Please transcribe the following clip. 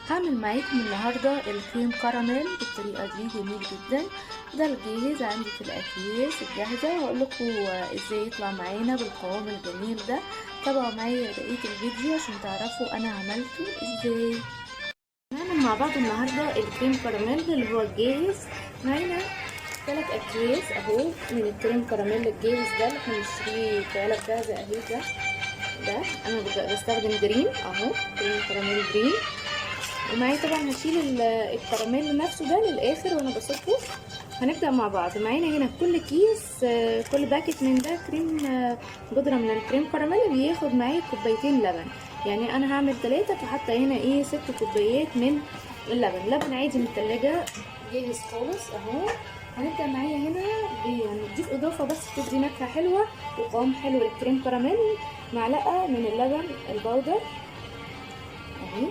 هعمل معاكم النهاردة الكريم كراميل بالطريقة دي، جميل جدا. ده الجاهز عندي في الأكياس الجاهزة، وهقول لكم ازاي يطلع معانا بالقوام الجميل ده. تابعوا معايا بقية الفيديو عشان تعرفوا انا عملته ازاي. هنعمل مع بعض النهاردة الكريم كراميل اللي هو الجاهز. معانا 3 أكياس اهو من الكريم كراميل الجاهز ده اللي احنا بنشتريه في علب جاهزة اهي. ده انا بستخدم جرين اهو، كريم كراميل جرين. ومعايا طبعا هشيل الكراميل نفسه ده للاخر وانا بصفه. هنبدا مع بعض. معانا هنا كل كيس، كل باكت من ده كريم، بودره من الكريم كراميل بياخد معايا كوبايتين لبن. يعني انا هعمل 3، فحتى هنا ايه 6 كوبايات من اللبن. لبن عادي من التلاجة جاهز خالص اهو. هنبدا معايا هنا هنضيف اضافه بس تدي نكهه حلوه وقوام حلو للكريم كراميل. معلقه من اللبن البودر اهي،